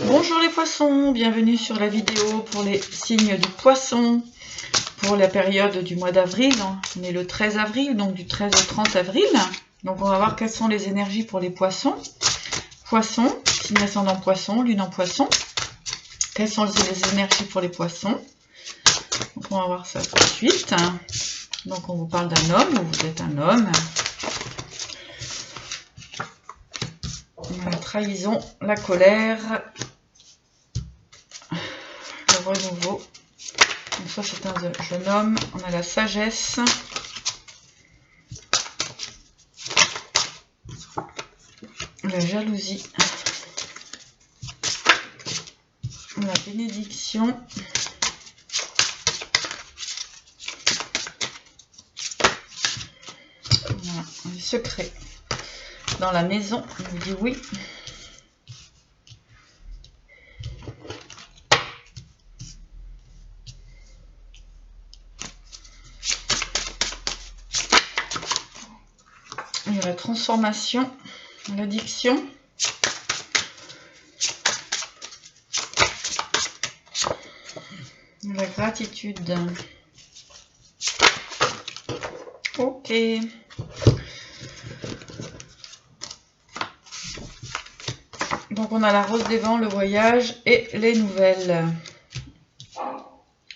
Bonjour les poissons, bienvenue sur la vidéo pour les signes du poisson pour la période du mois d'avril. On est le 13 avril, donc du 13 au 30 avril. Donc on va voir quelles sont les énergies pour les poissons. Poissons, signe ascendant poisson, lune en poisson. Quelles sont les énergies pour les poissons? Donc on va voir ça tout de suite. Donc on vous parle d'un homme, vous êtes un homme. La trahison, la colère, le renouveau. Donc ça c'est un jeune homme. On a la sagesse, la jalousie, la bénédiction, voilà, les secrets. Dans la maison, on vous dit oui. Il y a la transformation, l'addiction, la gratitude. Ok. Donc on a la rose des vents, le voyage et les nouvelles.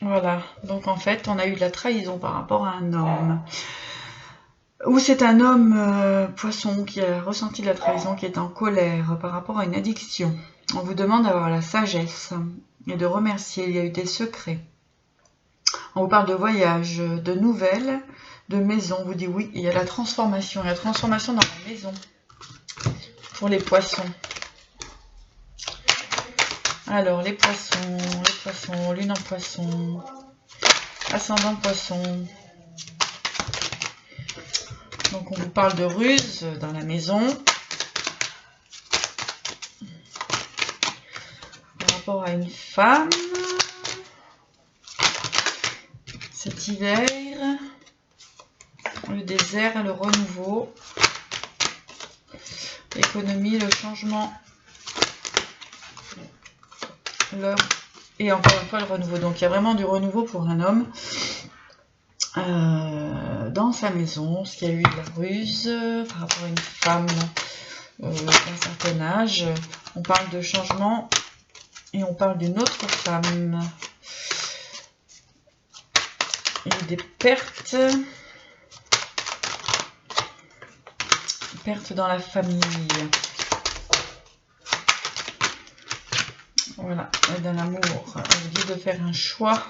Voilà. Donc en fait, on a eu de la trahison par rapport à un homme. Ou c'est un homme poisson qui a ressenti de la trahison, qui est en colère par rapport à une addiction. On vous demande d'avoir la sagesse et de remercier. Il y a eu des secrets. On vous parle de voyage, de nouvelles, de maison. On vous dit oui, il y a la transformation. Il y a la transformation dans la maison pour les poissons. Alors, les poissons, lune en poisson, ascendant poisson. Donc, on vous parle de ruse dans la maison. Par rapport à une femme. Cet hiver. Le désert et le renouveau. L'économie, le changement. L'homme. Et encore une fois, le renouveau. Donc, il y a vraiment du renouveau pour un homme. Dans sa maison, parce qu'il y a eu de la ruse par rapport à une femme d'un certain âge. On parle de changement et on parle d'une autre femme. Il y a eu des pertes. Pertes dans la famille. Voilà, et dans l'amour. On vous dit de faire un choix.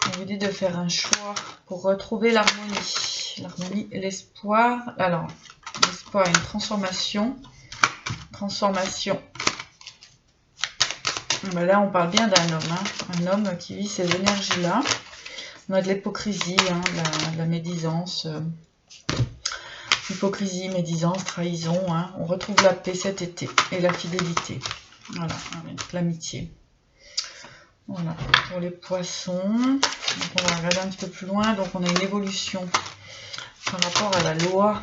On vous dit de faire un choix pour retrouver l'harmonie. L'harmonie et l'espoir. Alors, l'espoir et une transformation. Transformation. Ben là, on parle bien d'un homme. Un homme qui vit ces énergies-là. On a de l'hypocrisie, de la médisance. Hypocrisie, médisance, trahison. On retrouve la paix cet été et la fidélité. Voilà, avec l'amitié. Voilà, pour les poissons. Donc on va regarder un petit peu plus loin. Donc on a une évolution par rapport à la loi.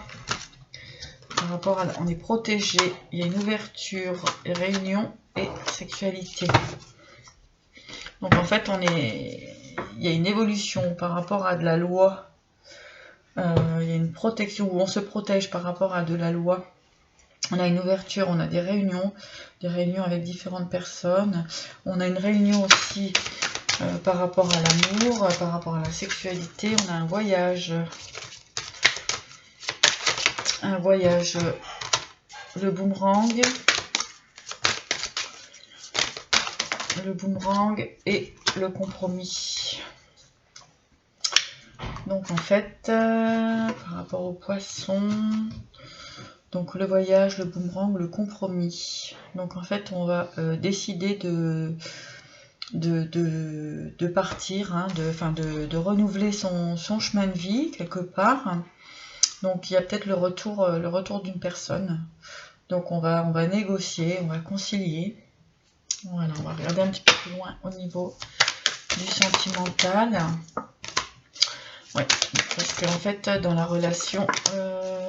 Par rapport à... On est protégé. Il y a une ouverture, réunion et sexualité. Donc en fait, il y a une évolution par rapport à de la loi. Il y a une protection où on se protège par rapport à de la loi. On a une ouverture, on a des réunions avec différentes personnes. On a une réunion aussi par rapport à l'amour, par rapport à la sexualité. On a un voyage, le boomerang et le compromis. Donc en fait, par rapport aux poissons, donc le voyage, le boomerang, le compromis. Donc en fait, on va décider de partir, de renouveler son chemin de vie quelque part. Donc il y a peut-être le retour d'une personne. Donc on va négocier, on va concilier. Voilà, on va regarder un petit peu plus loin au niveau du sentimental. Ouais, parce qu'en fait, dans la relation,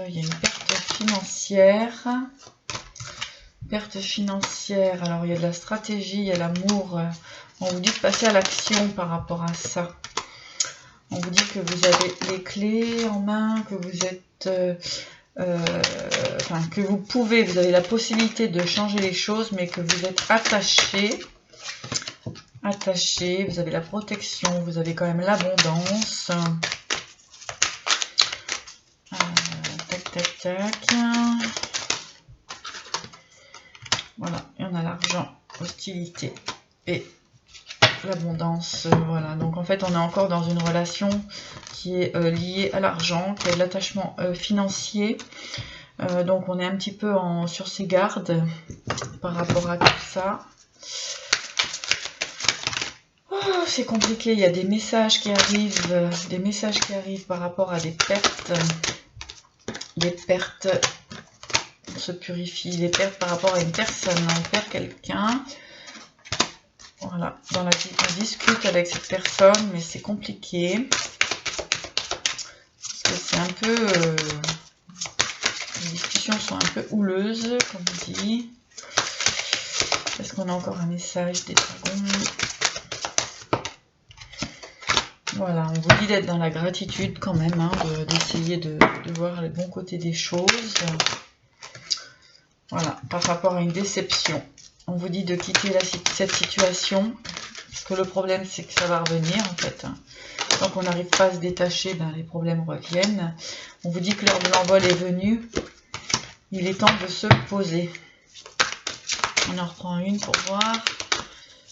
il y a une perte financière. Perte financière, alors il y a de la stratégie, il y a l'amour. On vous dit de passer à l'action par rapport à ça. On vous dit que vous avez les clés en main, que vous êtes... enfin, que vous avez la possibilité de changer les choses, mais que vous êtes attaché. Attaché, vous avez la protection, vous avez quand même l'abondance. Tac, tac, tac. Voilà, et on a l'argent, hostilité et l'abondance. Voilà, donc en fait, on est encore dans une relation qui est liée à l'argent, qui a de l'attachement financier. Donc on est un petit peu sur ses gardes par rapport à tout ça. Oh, c'est compliqué, il y a des messages qui arrivent par rapport à des pertes. Des pertes, on se purifie, des pertes par rapport à une personne, on perd quelqu'un. Voilà, on discute avec cette personne, mais c'est compliqué. Parce que c'est un peu... les discussions sont un peu houleuses, comme on dit. Est-ce qu'on a encore un message des dragons? Voilà, on vous dit d'être dans la gratitude quand même, hein, d'essayer de voir les bons côtés des choses. Voilà, par rapport à une déception. On vous dit de quitter cette situation, parce que le problème c'est que ça va revenir en fait. Donc on n'arrive pas à se détacher, ben, les problèmes reviennent. On vous dit que l'heure de l'envol est venue. Il est temps de se poser. On en reprend une pour voir.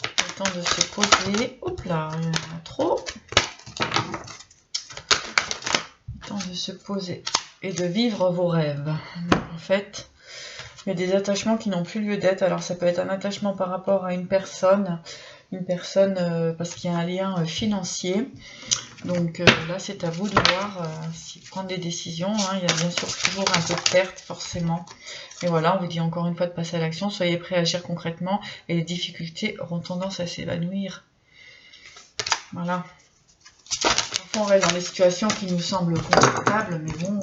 Il est temps de se poser. Hop là, il y en a trop. Temps de se poser et de vivre vos rêves. Donc, en fait, il y a des attachements qui n'ont plus lieu d'être. Alors ça peut être un attachement par rapport à une personne parce qu'il y a un lien financier. Donc là c'est à vous de voir prendre des décisions. Hein. Il y a bien sûr toujours un peu de perte forcément. Et voilà, on vous dit encore une fois de passer à l'action. Soyez prêts à agir concrètement et les difficultés auront tendance à s'évanouir. Voilà. On reste dans des situations qui nous semblent confortables, mais bon,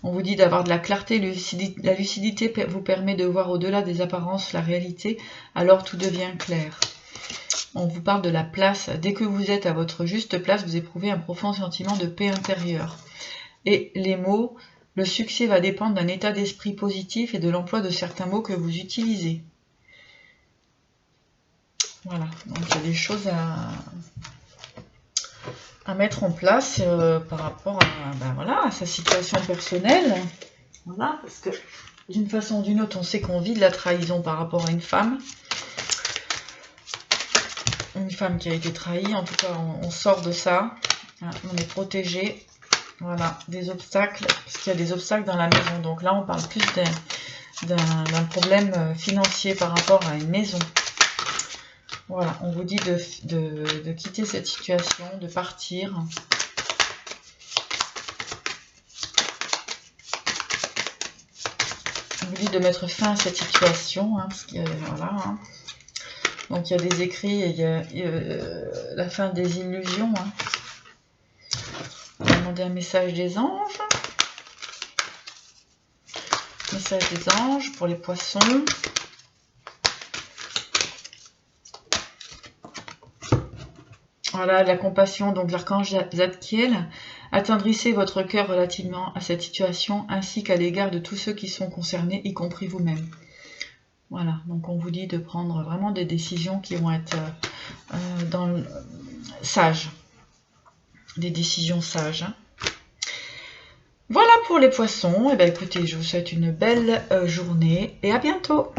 on vous dit d'avoir de la clarté, la lucidité vous permet de voir au-delà des apparences la réalité, alors tout devient clair. On vous parle de la place, dès que vous êtes à votre juste place, vous éprouvez un profond sentiment de paix intérieure. Et les mots, le succès va dépendre d'un état d'esprit positif et de l'emploi de certains mots que vous utilisez. Voilà, donc il y a des choses à mettre en place par rapport à sa situation personnelle. Voilà, parce que d'une façon ou d'une autre, on sait qu'on vit de la trahison par rapport à une femme. Une femme qui a été trahie, en tout cas, on sort de ça. On est protégé. Voilà, des obstacles, parce qu'il y a des obstacles dans la maison. Donc là, on parle plus d'un problème financier par rapport à une maison. Voilà, on vous dit de quitter cette situation, de partir. On vous dit de mettre fin à cette situation, hein, parce que voilà. Hein. Donc il y a des écrits, et il y a la fin des illusions. Hein. On va demander un message des anges. Message des anges pour les poissons. Voilà, la compassion, donc l'archange Zadkiel. Attendrissez votre cœur relativement à cette situation, ainsi qu'à l'égard de tous ceux qui sont concernés, y compris vous-même. Voilà, donc on vous dit de prendre vraiment des décisions qui vont être sages. Des décisions sages. Hein. Voilà pour les poissons. Et bien écoutez, je vous souhaite une belle journée et à bientôt.